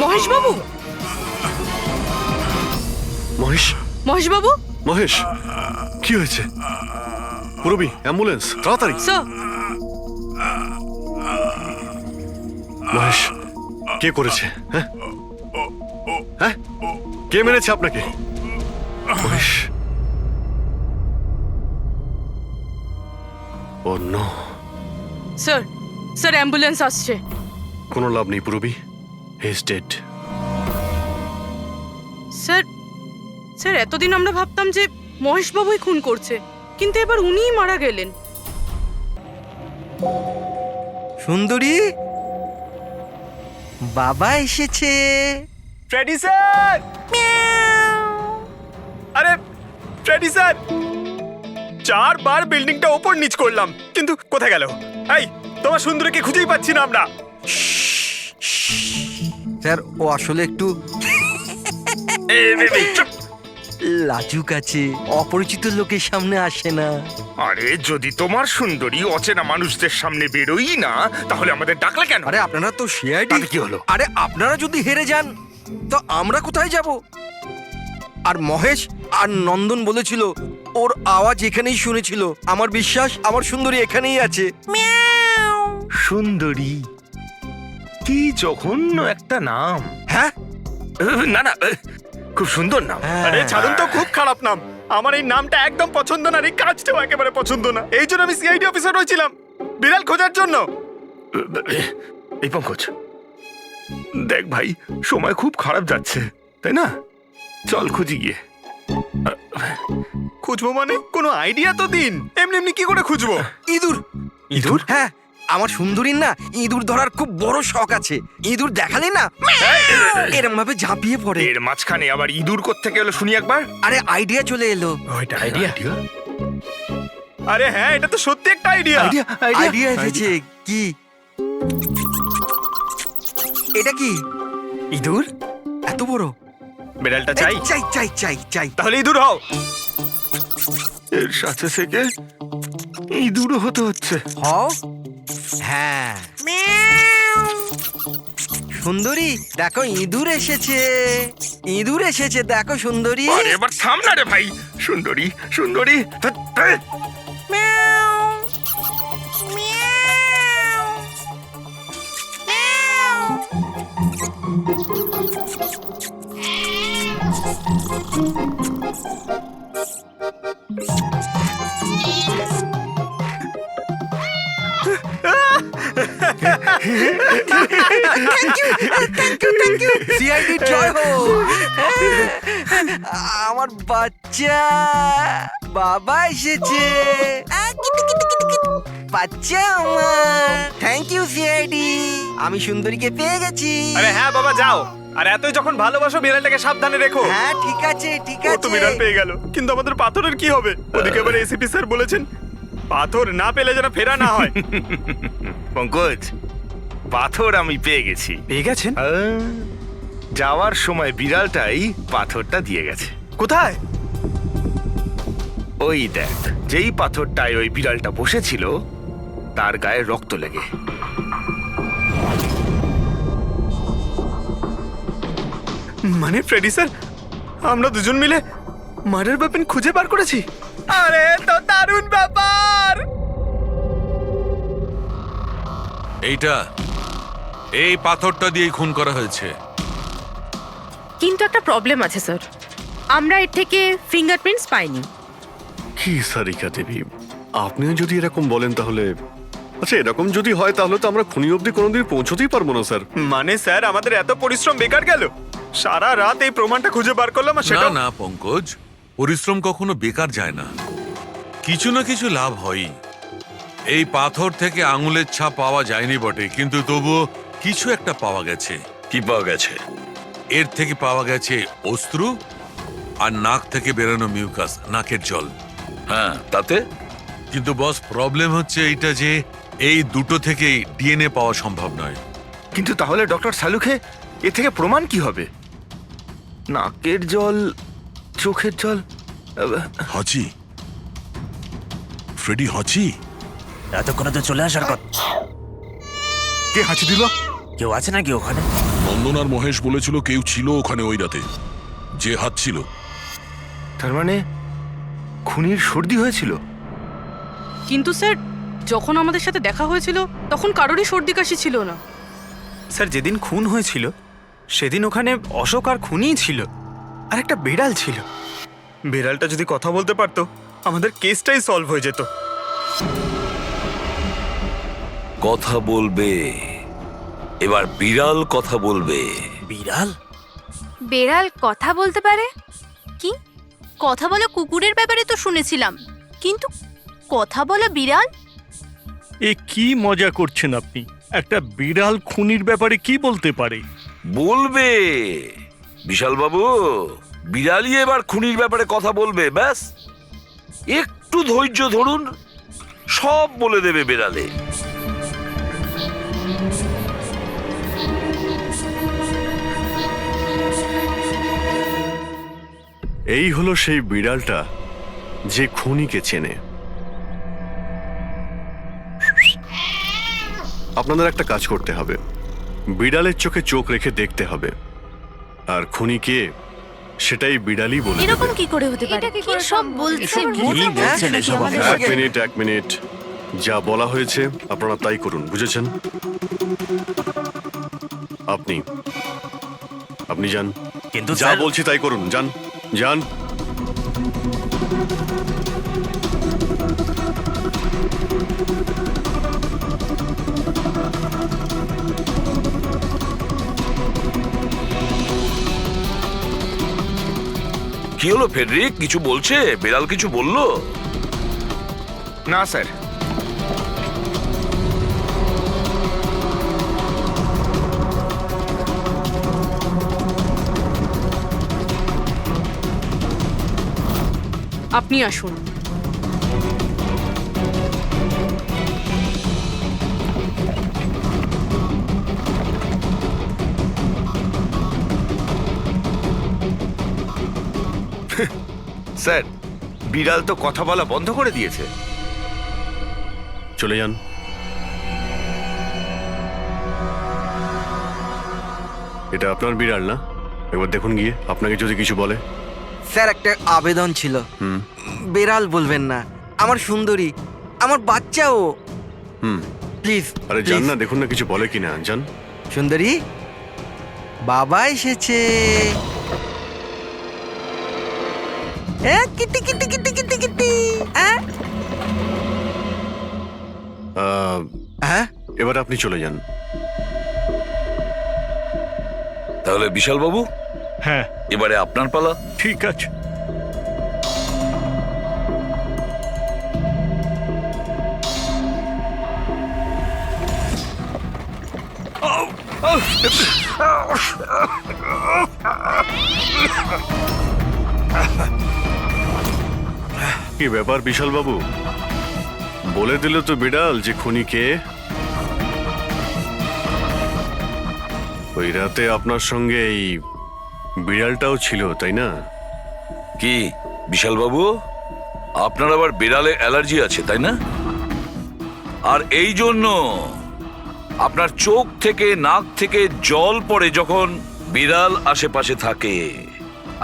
মহেশ বাবু, মহেশ, মহেশ বাবু, মহেশ, কি হয়েছে? পুরবি, অ্যাম্বুলেন্স, তাড়াতাড়ি। স্যার, মহেশ, কে করেছে? হ্যাঁ হ্যাঁ, কে মেরেছে আপনাকে? মহেশ, ও নো। স্যার, স্যার অ্যাম্বুলেন্স আসছে। কোনো লাভ নেই পুরবি, he is dead. Sir, sir এতদিন আমরা ভাবতাম যে মহেশ বাবুই খুন করছে, কিন্তু এবার উনিই মারা গেলেন। সুন্দরী, বাবা এসেছে। Freddie sir! আরে ফ্রেডি স্যার, 4 বার বিল্ডিংটা ওপর নিচ করলাম, কিন্তু কোথায় গেল? এই, তোমার সুন্দরীকে খুঁজেই পাচ্ছি না আমরা। স্যার ও আসলে একটু লাজুক আছে, অপরিচিত লোকের সামনে আসে না। আরে যদি তোমার সুন্দরী অচেনা মানুষদের সামনে বেরোই না, তাহলে আমাদের ডাকলে কেন? আরে আপনারা তো সিআইডি। তাতে কি হলো? আরে আপনারা যদি হেরে যান তো আমরা কোথায় যাব? আর মহেশ আর নন্দন বলেছিল ওর আওয়াজ এখানেই শুনেছিল। আমার বিশ্বাস আমার সুন্দরী এখানেই আছে। সুন্দরী, কি জঘন্য একটা নাম। হ্যাঁ, না না, খুব সুন্দর নাম। আরে ছাড়ুন তো, খুব খারাপ নাম। আমার এই নামটা একদম পছন্দ না, আর এই কাজটাও একেবারে পছন্দ না। এই জন্য আমি সিআইডি অফিসার হয়েছিলাম, বিড়াল খোঁজার জন্য। এই পঙ্কজ, দেখ ভাই, সময় খুব খারাপ যাচ্ছে, তাই না? চল খুঁজি গিয়ে। খুঁজবো মানে কোনো আইডিয়া তো দিন। এমনি এমনি কি করে খুঁজবো? ইঁদুর। ইঁদুর? হ্যাঁ, আমার সুন্দরীর না ইঁদুর ধরার খুব বড় শখ আছে। ইঁদুর দেখালে না এরম ভাবে ঝাঁপিয়ে পড়ে। এর মাঝখানে আবার ইঁদুর কোত্থেকে এলো শুনি একবার। আরে আইডিয়া চলে এলো। ওইটা আইডিয়া? আরে হ্যাঁ, এটা তো সত্যি একটা আইডিয়া। আইডিয়া এসেছে। কি এটা? কি ইঁদুর? এত বড়? বেড়ালটা চাই? চাই চাই চাই চাই। তাহলে ইঁদুর হও। এর সাথে থেকে ইঁদুরও হতে হচ্ছে। হও। হ্যাঁ, সুন্দরী দেখো ইঁদুর এসেছে। ইঁদুর এসেছে, দেখো সুন্দরী। আরে এবার থাম না রে ভাই। সুন্দরী, সুন্দরী। সিআইডি জয় হোক। আমার বাচ্চা বাবা এসেছে। বাচ্চা আমার। থ্যাংক ইউ সিআইডি, আমি সুন্দরীকে পেয়ে গেছি। আরে হ্যাঁ বাবা, যাও। আর এতই যখন ভালোবাসো, বিড়ালটাকে সাবধানে রেখো। হ্যাঁ ঠিক আছে ঠিক ও তো আছে। বিড়াল পেয়ে গেল, কিন্তু আমাদের পাথরের কি হবে? ওদিকে আবার এসিপি স্যার বলেছেন পাথর না পেলে যেন ফেরা না হয়। পঙ্কজ, পাথর আমি পেয়ে গেছি। পেয়ে গেছেন? যাওয়ার সময় বিড়ালটাই পাথরটা দিয়ে গেছে। কোথায়? ওই দেখ, যেই পাথরটায় ওই বিড়ালটা বসেছিল তার গায়ে রক্ত লেগে। মানে ফ্রেডি স্যার, আমরা দুজন মিলে মার্ডার ওয়েপন খুঁজে বার করেছি। আরে তো দারুণ ব্যাপার। এই পাথরটা দিয়েই খুন করা হয়েছে। কিন্তু একটা প্রবলেম আছে স্যার, আমরা এর থেকে ফিঙ্গারপ্রিন্টস পাইনি। কি সারিকা দেবী, আপনিও যদি এরকম বলেন তাহলে আচ্ছা, এরকম যদি হয় তাহলে তো আমরা খুনি অবধি কোনোদিন পৌঁছতেই পারবো না স্যার। মানে স্যার, আমাদের এত পরিশ্রম বেকার গেল? সারা রাত এই প্রমাণটা খুঁজে বার করলাম, আর সেটা না পঙ্কজ, পরিশ্রম কখনো বেকার যায় না, কিছু না কিছু লাভ হয়ই। এই পাথর থেকে আঙুলের ছাপ পাওয়া যায়নি বটে, কিন্তু তবুও কিছু একটা পাওয়া গেছে। কি পাওয়া গেছে? এর থেকে পাওয়া গেছে অস্ত্র আর নাক থেকে বেরোনো মিউকাস, নাকের জল। হ্যাঁ, তাতে? কিন্তু বস, প্রবলেম হচ্ছে এইটা যে এই দুটো থেকেই ডিএনএ পাওয়া সম্ভব নয়। কিন্তু তাহলে ডক্টর সালুখে এ থেকে প্রমাণ কি হবে? নাকের জল, চোখের জল। হাঁচি, ফ্রেডি হাঁচি। এতক্ষণে তো চলে আসার কথা। কে হাঁচি দিল? কেউ আছে নাকি ওখানে? নন্দন আর মহেশ বলেছিল কেউ ছিল ওখানে ওই রাতে, যে হাত ছিল। তার মানে খুনির সর্দি হয়েছিল। কিন্তু স্যার, যখন আমাদের সাথে দেখা হয়েছিল তখন কারোরই সর্দি কাশি ছিল না। স্যার, যেদিন খুন হয়েছিল সেদিন ওখানে অশোক আর খুনিই ছিল, আর একটা বিড়াল ছিল। বিড়ালটা যদি কথা বলতে পারতো, আমাদের কেসটাই সলভ হয়ে যেত। কথা বলবে, এবার বিড়াল কথা বলবে। বিড়াল? বেড়াল কথা বলতে পারে? কি কথা বলা কুকুরের ব্যাপারে তো শুনেছিলাম, কিন্তু কথা বলা বিড়াল? এ কি মজা করছেন আপনি? একটা বিড়াল খুনির ব্যাপারে কি বলতে পারে? বলবে, বিশাল বাবু, বিড়ালই এবার খুনির ব্যাপারে কথা বলবে, ব্যাস একটু ধৈর্য ধরুন, সব বলে দেবে বিড়ালে। এই হলো সেই বিড়ালটা যে খুনিকে চেনে। আপনাদের একটা কাজ করতে হবে, বিড়ালের চোখে চোখ রেখে দেখতে হবে, আর খুনিকে সেটাই বিড়ালই বলে দেবে। এরকম কি করে হতে পারে? কি সব বলছে? এক মিনিট, যা বলা হয়েছে আপনারা তাই করুন, বুঝেছেন? আপনি যান, কিন্তু যা বলছি তাই করুন, যান যান। কি হলো ফেডরিক, কিছু বলছে? বিড়াল কিছু বললো? না স্যার। আপনি আসুন। স্যার, বিড়াল তো কথা বলা বন্ধ করে দিয়েছে। চলে যান। এটা আপনার বিড়াল না? একবার দেখুন গিয়ে, আপনাকে যদি কিছু বলে। স্যার, একটা আবেদন ছিল। বেড়াল বলবেন না, আমার সুন্দরী, আমার বাচ্চাও। প্লিজ। আরে যান না, দেখুন না কিছু বলে কিনা, যান। সুন্দরী, বাবা এসেছে। Kitty Kitty Kitty Kitty Kitty. এবার আপনি চলে যান। তাহলে বিশাল বাবু, হ্যাঁ, এবারে আপনার পালা। ঠিক আছে। কি ব্যাপার বিশাল বাবু, বলে দিল তো বিড়াল যে খুনি কে? ওই রাতে আপনার সঙ্গে এই বিড়ালটাও ছিল, তাই না? কি বিশাল বাবু, আপনার আবার বিড়ালে অ্যালার্জি আছে, তাই না? আর এই জন্য আপনার চোখ থেকে নাক থেকে জল পড়ে যখন বিড়াল আশেপাশে থাকে।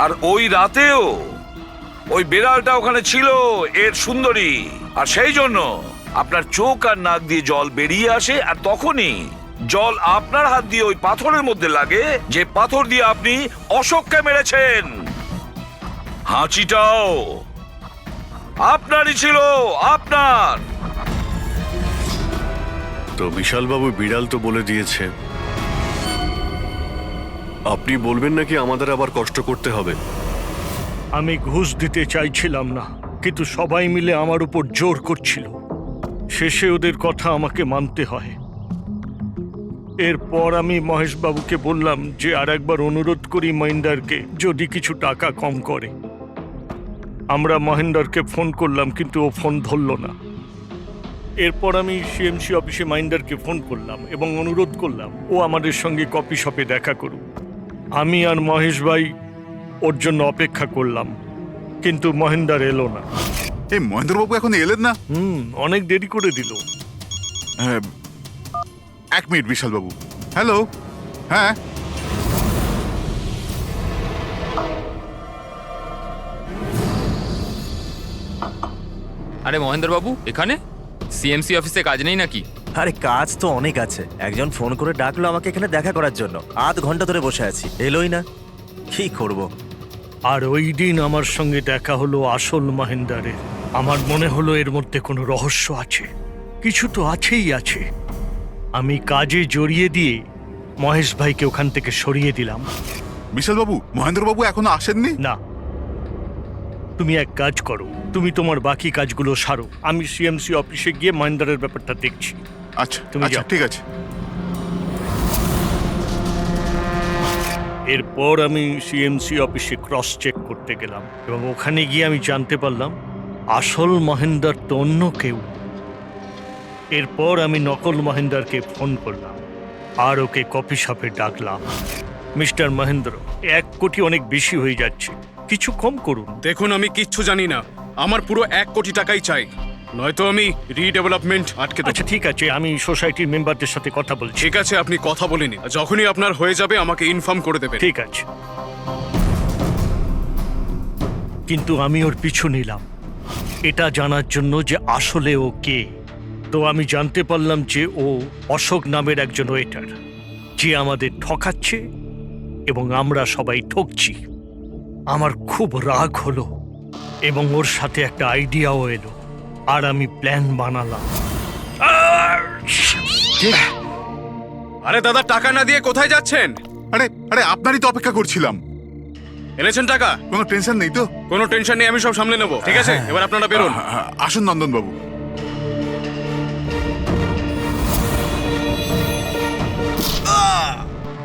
আর ওই রাতেও ওই বিড়ালটা ওখানে ছিল, এর সুন্দরী, আর সেই জন্য আপনার চোখ আর নাক দিয়ে জল বেরিয়ে আসে, আর তখনই জল আপনার হাত দিয়ে ওই পাথরের মধ্যে লাগে, যে পাথর দিয়ে আপনি অশোককে মেরেছেন। হাঁচিটাও আপনারই ছিল, আপনার। তো বিশাল বাবু, বিড়াল তো বলে দিয়েছে, আপনি বলবেন নাকি আমাদের আবার কষ্ট করতে হবে? আমি ঘুষ দিতে চাইছিলাম না, কিন্তু সবাই মিলে আমার উপর জোর করছিল। শেষে ওদের কথা আমাকে মানতে হয়। এরপর আমি মহেশবাবুকে বললাম যে আর একবার অনুরোধ করি মহেন্দারকে, যদি কিছু টাকা কম করে। আমরা মহেন্দারকে ফোন করলাম, কিন্তু ও ফোন ধরল না। এরপর আমি সিএমসি অফিসে মহেন্দারকে ফোন করলাম এবং অনুরোধ করলাম ও আমাদের সঙ্গে কফি শপে দেখা করুক। আমি আর মহেশ ভাই ওর জন্য অপেক্ষা করলাম, কিন্তু মহেন্দার এলো না। এই মহেন্দ্রবাবু এখন এলেন না? অনেক দেরি করে দিল। হ্যাঁ, এক মিনিট বিশাল বাবু। হ্যালো। হ্যাঁ, আরে মহেন্দ্র বাবু, এখানে সিএমসি অফিসে কাজ নেই নাকি? আরে কাজ তো অনেক আছে। একজন ফোন করে ডাকলো আমাকে এখানে দেখা করার জন্য, আধ ঘন্টা ধরে বসে আছি, এলোই না। কি করব? আর ওই দিন আমার সঙ্গে দেখা হলো আসল মহেন্দারের। আমার মনে হলো এর মধ্যে কোনো রহস্য আছে, কিছু তো আছেই আছে। আমি কাজে জড়িয়ে দিয়ে মহেশ ভাইকে ওখান থেকে সরিয়ে দিলাম। বিশাল বাবু, মহেন্দ্রবাবু এখনো আসেননি? না, তুমি এক কাজ করো, তুমি তোমার বাকি কাজগুলো সারো, আমি সিএমসি অফিসে গিয়ে মহেন্দারের ব্যাপারটা দেখছি। আচ্ছা, তুমি আচ্ছা, যাও। ঠিক আছে। এরপর আমি সিএমসি অফিসে ক্রস চেক করতে গেলাম এবং ওখানে গিয়ে আমি জানতে পারলাম আসল মহেন্দার তো অন্য কেউ। এরপর আমি নকল মহেন্দারকে ফোন করলাম আর ওকে কফি শপে ডাকলাম। মিস্টার মহেন্দ্র, 1 কোটি অনেক বেশি হয়ে যাচ্ছে, কিছু কম করুন। দেখুন, আমি কিচ্ছু জানি না, আমার পুরো 1 কোটি টাকাই চাই, নয়তো আমি রিডেভেলপমেন্ট আটকে দেব। আচ্ছা ঠিক আছে, আমি সোসাইটির মেম্বারদের সাথে কথা বলছি। ঠিক আছে, আপনি কথা বলে নিন, যখনই আপনার হয়ে যাবে আমাকে ইনফর্ম করে দেবেন। ঠিক আছে, কিন্তু আমি ওর পিছু নিলাম এটা জানার জন্য যে আসলে ও কে। তো আমি জানতে পারলাম যে ও অশোক নামের একজন ওয়েটার, যে আমাদের ঠকাচ্ছে এবং আমরা সবাই ঠকছি। আমার খুব রাগ হলো এবং ওর সাথে একটা আইডিয়াও এলো, আর আমি প্ল্যান বানালাম। আরে দাদা, টাকা না দিয়ে কোথায় যাচ্ছেন? আরে আরে আপনারই তো অপেক্ষা করছিলাম। এনেছেন টাকা? কোনো টেনশন নেই তো? কোনো টেনশন নেই, আমি সব সামলে নেব। ঠিক আছে, এবার আপনারা বেরোন। আসুন নন্দন বাবু।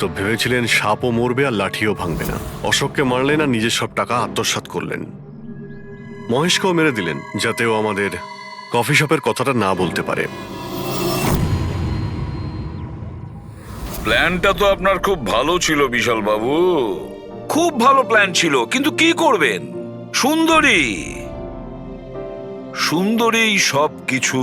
তো ভেবেছিলেন সাপও মরবে আর লাঠিও ভাঙবে না। অশোককে মারলেন আর নিজের সব টাকা আত্মসাৎ করলেন। মহেশকেও মেরে দিলেন যাতে ও আমাদের কফি শপের কথাটা না বলতে পারে। প্ল্যানটা তো আপনার খুব ভালো ছিল বিশাল বাবু, খুব ভালো প্ল্যান ছিল, কিন্তু কি করবেন? সুন্দরী সব কিছু